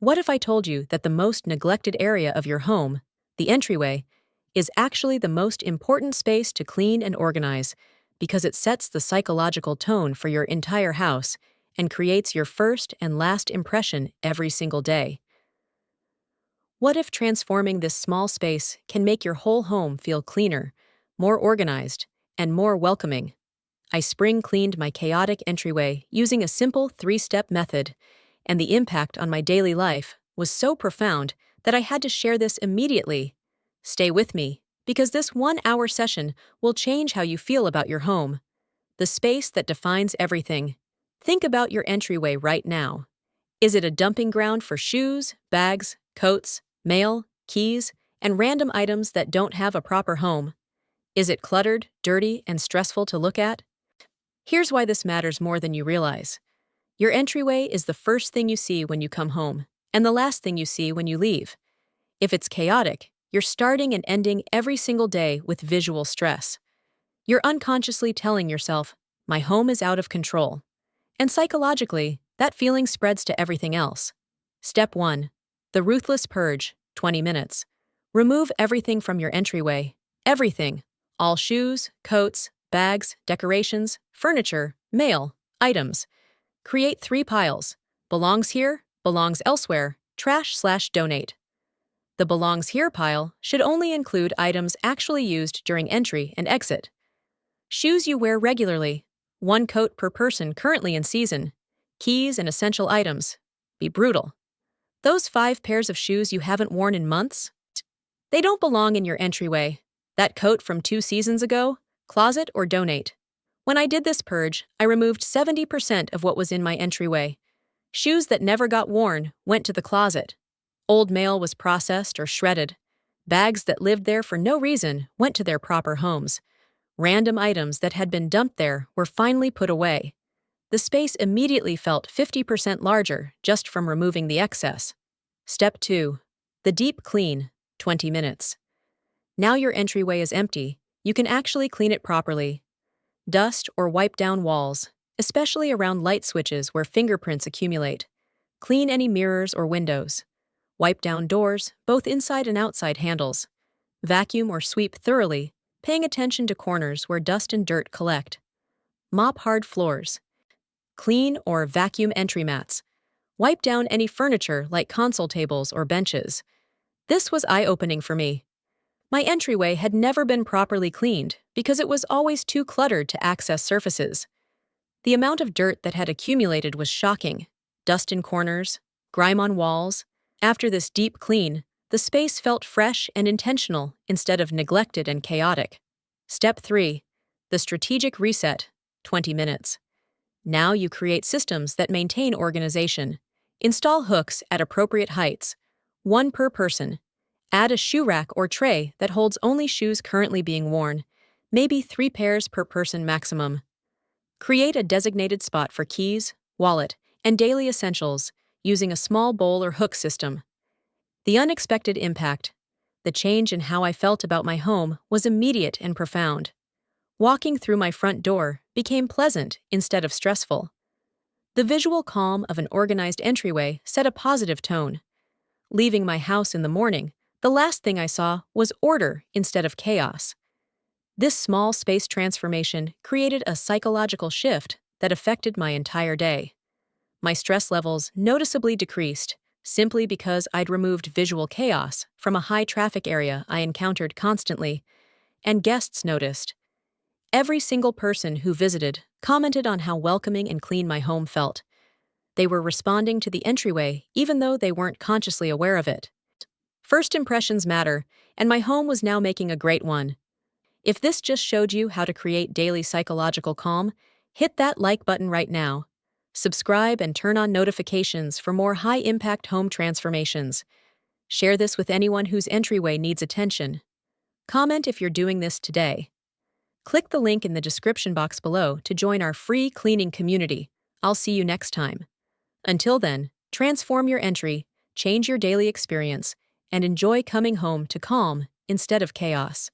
What if I told you that the most neglected area of your home, the entryway, is actually the most important space to clean and organize because it sets the psychological tone for your entire house and creates your first and last impression every single day? What if transforming this small space can make your whole home feel cleaner, more organized, and more welcoming? I spring cleaned my chaotic entryway using a simple 3-step method, and the impact on my daily life was so profound that I had to share this immediately. Stay with me, because this 1-hour session will change how you feel about your home, the space that defines everything. Think about your entryway right now. Is it a dumping ground for shoes, bags, coats, mail, keys, and random items that don't have a proper home? Is it cluttered, dirty, and stressful to look at? Here's why this matters more than you realize. Your entryway is the first thing you see when you come home, and the last thing you see when you leave. If it's chaotic, you're starting and ending every single day with visual stress. You're unconsciously telling yourself, "My home is out of control." And psychologically, that feeling spreads to everything else. Step 1. The Ruthless Purge, 20 minutes. Remove everything from your entryway. Everything. All shoes, coats, bags, decorations, furniture, mail, items. Create 3 piles. Belongs here, belongs elsewhere, trash/donate. The belongs here pile should only include items actually used during entry and exit. Shoes you wear regularly. 1 coat per person currently in season. Keys and essential items. Be brutal. Those 5 pairs of shoes you haven't worn in months? They don't belong in your entryway. That coat from 2 seasons ago? Closet or donate. When I did this purge, I removed 70% of what was in my entryway. Shoes that never got worn went to the closet. Old mail was processed or shredded. Bags that lived there for no reason went to their proper homes. Random items that had been dumped there were finally put away. The space immediately felt 50% larger just from removing the excess. Step 2. The deep clean, 20 minutes. Now your entryway is empty, you can actually clean it properly. Dust or wipe down walls, especially around light switches where fingerprints accumulate. Clean any mirrors or windows. Wipe down doors, both inside and outside handles. Vacuum or sweep thoroughly, paying attention to corners where dust and dirt collect. Mop hard floors. Clean or vacuum entry mats. Wipe down any furniture like console tables or benches. This was eye-opening for me. My entryway had never been properly cleaned because it was always too cluttered to access surfaces. The amount of dirt that had accumulated was shocking. Dust in corners, grime on walls. After this deep clean, the space felt fresh and intentional instead of neglected and chaotic. Step 3. The strategic reset, 20 minutes. Now you create systems that maintain organization. Install hooks at appropriate heights, 1 per person. Add a shoe rack or tray that holds only shoes currently being worn, maybe 3 pairs per person maximum. Create a designated spot for keys, wallet, and daily essentials using a small bowl or hook system. The unexpected impact, the change in how I felt about my home, was immediate and profound. Walking through my front door became pleasant instead of stressful. The visual calm of an organized entryway set a positive tone. Leaving my house in the morning, the last thing I saw was order instead of chaos. This small space transformation created a psychological shift that affected my entire day. My stress levels noticeably decreased simply because I'd removed visual chaos from a high-traffic area I encountered constantly, and guests noticed. Every single person who visited commented on how welcoming and clean my home felt. They were responding to the entryway even though they weren't consciously aware of it. First impressions matter, and my home was now making a great one. If this just showed you how to create daily psychological calm, hit that like button right now. Subscribe and turn on notifications for more high-impact home transformations. Share this with anyone whose entryway needs attention. Comment if you're doing this today. Click the link in the description box below to join our free cleaning community. I'll see you next time. Until then, transform your entry, change your daily experience, and enjoy coming home to calm instead of chaos.